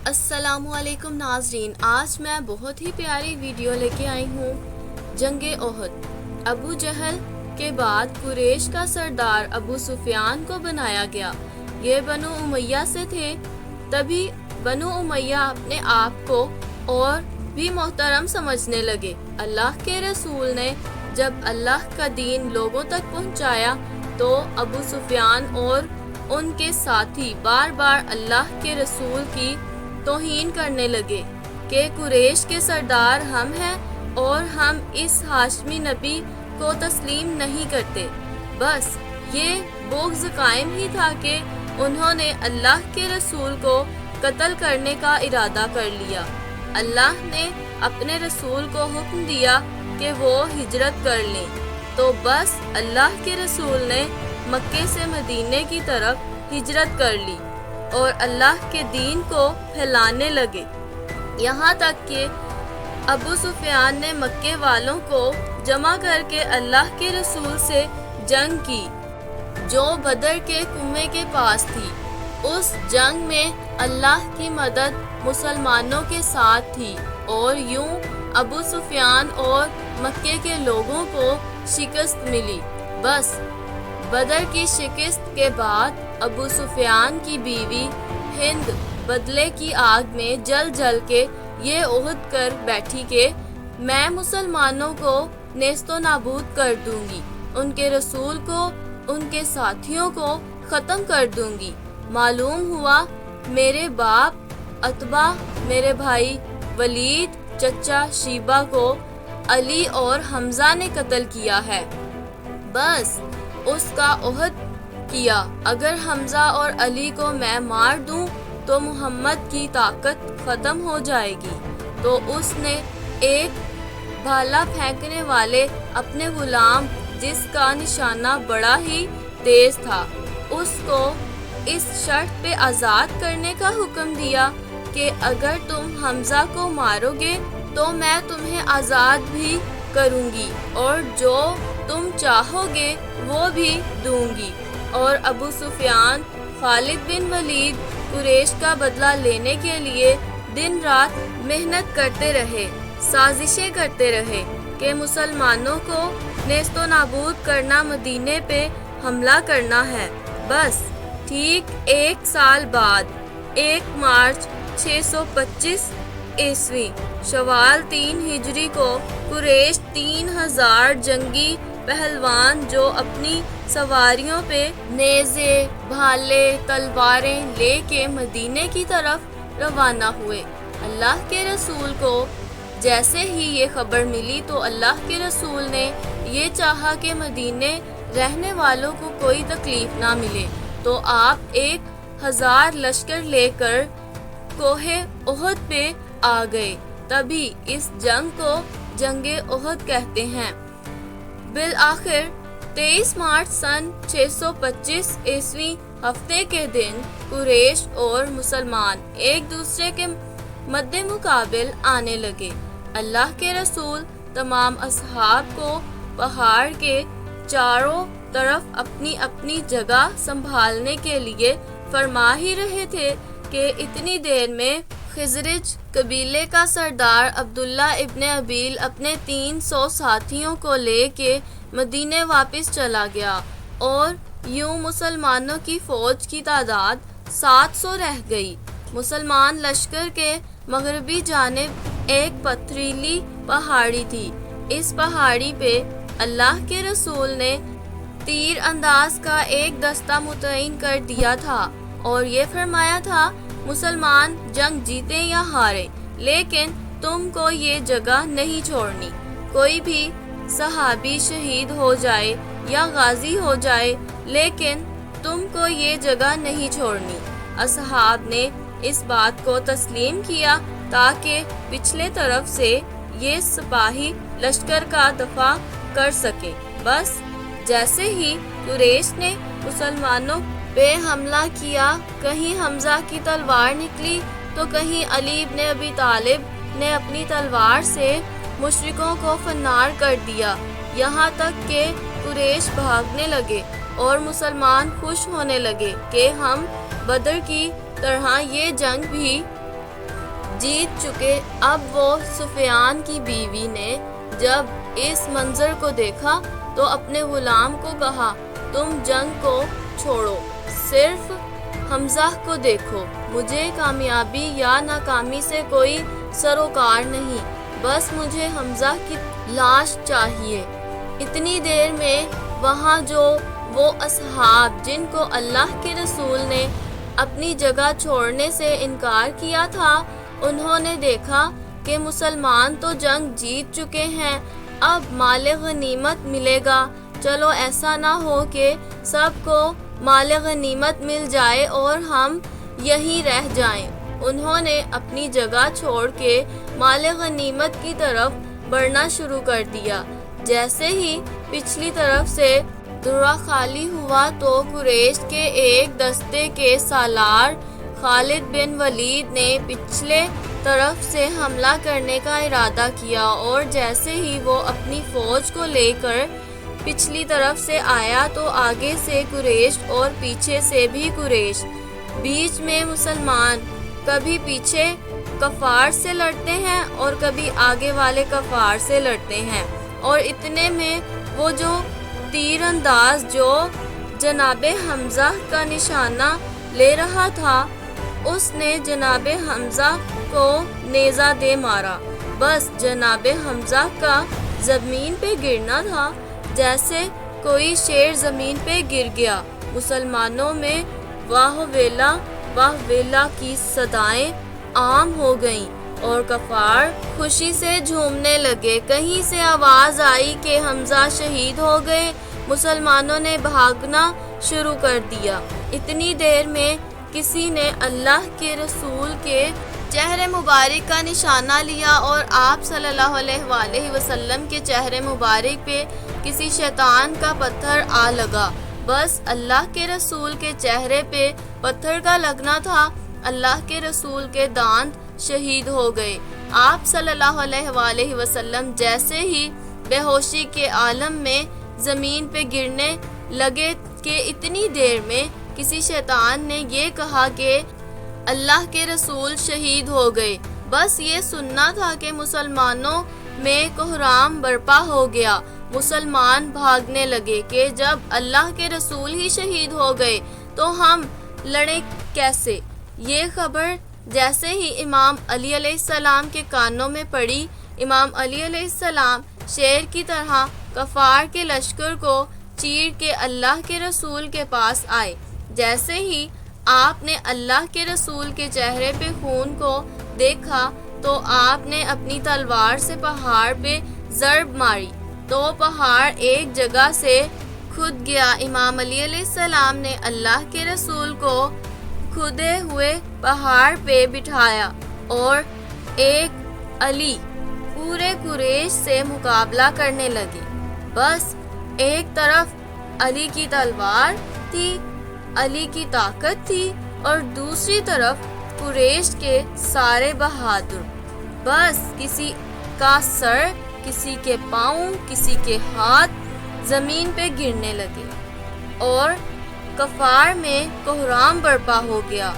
السلام علیکم ناظرین، آج میں بہت ہی پیاری ویڈیو لے کے آئی ہوں۔ جنگ احد۔ ابو جہل کے بعد قریش کا سردار ابو سفیان کو بنایا گیا۔ یہ بنو امیہ سے تھے۔ تبھی بنو امیہ اپنے آپ کو اور بھی محترم سمجھنے لگے۔ اللہ کے رسول نے جب اللہ کا دین لوگوں تک پہنچایا تو ابو سفیان اور ان کے ساتھی بار بار اللہ کے رسول کی توہین کرنے لگے کہ قریش کے سردار ہم ہیں اور ہم اس ہاشمی نبی کو تسلیم نہیں کرتے۔ بس یہ بغض قائم ہی تھا کہ انہوں نے اللہ کے رسول کو قتل کرنے کا ارادہ کر لیا۔ اللہ نے اپنے رسول کو حکم دیا کہ وہ ہجرت کر لیں، تو بس اللہ کے رسول نے مکے سے مدینے کی طرف ہجرت کر لی اور اللہ کے دین کو پھیلانے لگے، یہاں تک کہ ابو سفیان نے مکے والوں کو جمع کر کے اللہ کے رسول سے جنگ کی جو بدر کے کنویں کے پاس تھی۔ اس جنگ میں اللہ کی مدد مسلمانوں کے ساتھ تھی اور یوں ابو سفیان اور مکے کے لوگوں کو شکست ملی۔ بس بدر کی شکست کے بعد ابو سفیان کی بیوی ہند بدلے کی آگ میں جل جل کے یہ عہد کر بیٹھی کہ میں مسلمانوں کو نیست و نابود کر دوں گی، ان کے رسول کو، ان کے ساتھیوں کو ختم کر دوں گی۔ معلوم ہوا میرے باپ عتبہ، میرے بھائی ولید، چچا شیبہ کو علی اور حمزہ نے قتل کیا ہے۔ بس اس کا عہد کیا اگر حمزہ اور علی کو میں مار دوں تو محمد کی طاقت ختم ہو جائے گی۔ تو اس نے ایک بھالا پھینکنے والے اپنے غلام، جس کا نشانہ بڑا ہی تیز تھا، اس کو اس شرط پہ آزاد کرنے کا حکم دیا کہ اگر تم حمزہ کو مارو گے تو میں تمہیں آزاد بھی کروں گی اور جو تم چاہو گے وہ بھی دوں گی۔ اور ابو سفیان خالد بن ولید قریش کا بدلہ لینے کے لیے دن رات محنت کرتے رہے، سازشیں کرتے رہے کہ مسلمانوں کو نیست و نابود کرنا، مدینے پہ حملہ کرنا ہے۔ بس ٹھیک 1 سال بعد 1 مارچ 625 عیسوی شوال 3 ہجری کو قریش 3000 جنگی پہلوان جو اپنی سواریوں پہ نیزے، بھالے، تلواریں لے کے مدینے کی طرف روانہ ہوئے۔ اللہ کے رسول کو جیسے ہی یہ خبر ملی تو اللہ کے رسول نے یہ چاہا کہ مدینے رہنے والوں کو کوئی تکلیف نہ ملے، تو آپ 1000 لشکر لے کر کوہ احد پہ آ گئے۔ تبھی اس جنگ کو جنگ احد کہتے ہیں۔ بالآخر 23 مارچ سن 625 عیسوی ہفتے کے دن قریش اور مسلمان ایک دوسرے کے مد مقابل آنے لگے۔ اللہ کے رسول تمام اصحاب کو پہاڑ کے چاروں طرف اپنی اپنی جگہ سنبھالنے کے لیے فرما ہی رہے تھے کہ اتنی دیر میں خزرج قبیلے کا سردار عبداللہ ابن ابیل اپنے 300 ساتھیوں کو لے کے مدینے واپس چلا گیا اور یوں مسلمانوں کی فوج کی تعداد 700 رہ گئی۔ مسلمان لشکر کے مغربی جانب ایک پتھریلی پہاڑی تھی۔ اس پہاڑی پہ اللہ کے رسول نے تیر انداز کا ایک دستہ متعین کر دیا تھا اور یہ فرمایا تھا مسلمان جنگ جیتے یا ہارے، لیکن تم کو یہ جگہ نہیں چھوڑنی۔ کوئی بھی صحابی شہید ہو جائے یا غازی ہو جائے لیکن تم کو یہ جگہ نہیں چھوڑنی۔ اصحاب نے اس بات کو تسلیم کیا تاکہ پچھلے طرف سے یہ سپاہی لشکر کا دفاع کر سکے۔ بس جیسے ہی قریش نے مسلمانوں پہ حملہ کیا، کہیں حمزہ کی تلوار نکلی تو کہیں علی ابن ابی طالب نے اپنی تلوار سے مشرکوں کو فنار کر دیا، یہاں تک کہ قریش بھاگنے لگے اور مسلمان خوش ہونے لگے کہ ہم بدر کی طرح یہ جنگ بھی جیت چکے۔ اب وہ سفیان کی بیوی نے جب اس منظر کو دیکھا تو اپنے غلام کو کہا، تم جنگ کو چھوڑو، صرف حمزہ کو دیکھو، مجھے کامیابی یا ناکامی سے کوئی سروکار نہیں، بس مجھے حمزہ کی لاش چاہیے۔ اتنی دیر میں وہاں جو وہ اصحاب جن کو اللہ کے رسول نے اپنی جگہ چھوڑنے سے انکار کیا تھا، انہوں نے دیکھا کہ مسلمان تو جنگ جیت چکے ہیں، اب مال غنیمت ملے گا، چلو ایسا نہ ہو کہ سب کو مال غنیمت مل جائے اور ہم یہیں رہ جائیں۔ انہوں نے اپنی جگہ چھوڑ کے مال غنیمت کی طرف بڑھنا شروع کر دیا۔ جیسے ہی پچھلی طرف سے درہ خالی ہوا تو قریش کے ایک دستے کے سالار خالد بن ولید نے پچھلے طرف سے حملہ کرنے کا ارادہ کیا، اور جیسے ہی وہ اپنی فوج کو لے کر پچھلی طرف سے آیا تو آگے سے قریش اور پیچھے سے بھی قریش، بیچ میں مسلمان، کبھی پیچھے کفار سے لڑتے ہیں اور کبھی آگے والے کفار سے لڑتے ہیں، اور اتنے میں وہ جو تیر انداز جو جناب حمزہ کا نشانہ لے رہا تھا، اس نے جناب حمزہ کو نیزہ دے مارا۔ بس جناب حمزہ کا زمین پہ گرنا تھا، جیسے کوئی شیر زمین پہ گر گیا۔ مسلمانوں میں واہ ویلا کی صدائیں عام ہو گئیں اور کفار خوشی سے جھومنے لگے۔ کہیں سے آواز آئی کہ حمزہ شہید ہو گئے، مسلمانوں نے بھاگنا شروع کر دیا۔ اتنی دیر میں کسی نے اللہ کے رسول کے چہرے مبارک کا نشانہ لیا اور آپ صلی اللہ علیہ وآلہ وسلم کے چہرے مبارک پہ کسی شیطان کا پتھر آ لگا۔ بس اللہ کے رسول کے چہرے پہ پتھر کا لگنا تھا، اللہ کے رسول کے دانت شہید ہو گئے۔ آپ صلی اللہ علیہ وآلہ وسلم جیسے ہی بے ہوشی کے عالم میں زمین پہ گرنے لگے کہ اتنی دیر میں کسی شیطان نے یہ کہا کہ اللہ کے رسول شہید ہو گئے۔ بس یہ سننا تھا کہ مسلمانوں میں کوہرام برپا ہو گیا۔ مسلمان بھاگنے لگے کہ جب اللہ کے رسول ہی شہید ہو گئے تو ہم لڑیں کیسے؟ یہ خبر جیسے ہی امام علی علیہ السلام کے کانوں میں پڑی، امام علی علیہ السلام شیر کی طرح کفار کے لشکر کو چیر کے اللہ کے رسول کے پاس آئے۔ جیسے ہی آپ نے اللہ کے رسول کے چہرے پہ خون کو دیکھا تو آپ نے اپنی تلوار سے پہاڑ پہ ضرب ماری تو پہاڑ ایک جگہ سے کھد گیا۔ امام علی علیہ السلام نے اللہ کے رسول کو کھدے ہوئے پہاڑ پہ بٹھایا اور ایک علی پورے قریش سے مقابلہ کرنے لگے۔ بس ایک طرف علی کی تلوار تھی، علی کی طاقت تھی، اور دوسری طرف قریش کے سارے بہادر۔ بس کسی کا سر، کسی کے پاؤں، کسی کے ہاتھ زمین پہ گرنے لگے اور کفار میں کوہرام برپا ہو گیا۔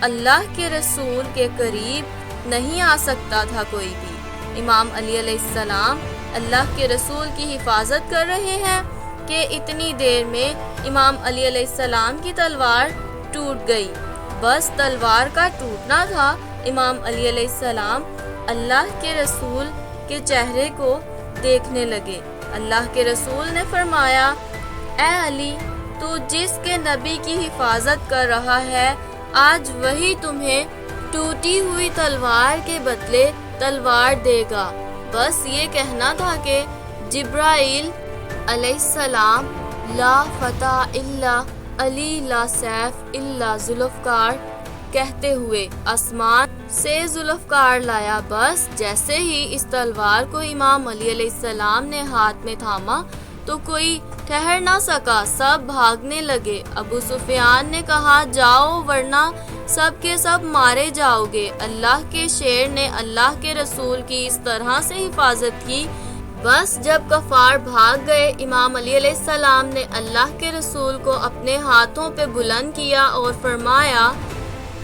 اللہ کے رسول کے قریب نہیں آ سکتا تھا کوئی بھی۔ امام علی علیہ السلام اللہ کے رسول کی حفاظت کر رہے ہیں کہ اتنی دیر میں امام علی علیہ السلام کی تلوار ٹوٹ گئی۔ بس تلوار کا ٹوٹنا تھا۔ امام علی علیہ السلام اللہ کے رسول کے چہرے کو دیکھنے لگے۔ اللہ کے رسول نے فرمایا، اے علی، تو جس کے نبی کی حفاظت کر رہا ہے، آج وہی تمہیں ٹوٹی ہوئی تلوار کے بدلے تلوار دے گا۔ بس یہ کہنا تھا کہ جبرائیل علیہ السلام، لا فتح الا علی لا سیف الا ذوالفقار کہتے ہوئے آسمان سے ذوالفقار لایا۔ بس جیسے ہی اس تلوار کو امام علی علیہ السلام نے ہاتھ میں تھاما تو کوئی ٹھہر نہ سکا، سب بھاگنے لگے۔ ابو سفیان نے کہا، جاؤ ورنہ سب کے سب مارے جاؤ گے۔ اللہ کے شیر نے اللہ کے رسول کی اس طرح سے حفاظت کی۔ بس جب کفار بھاگ گئے، امام علی علیہ السلام نے اللہ کے رسول کو اپنے ہاتھوں پہ بلند کیا اور فرمایا،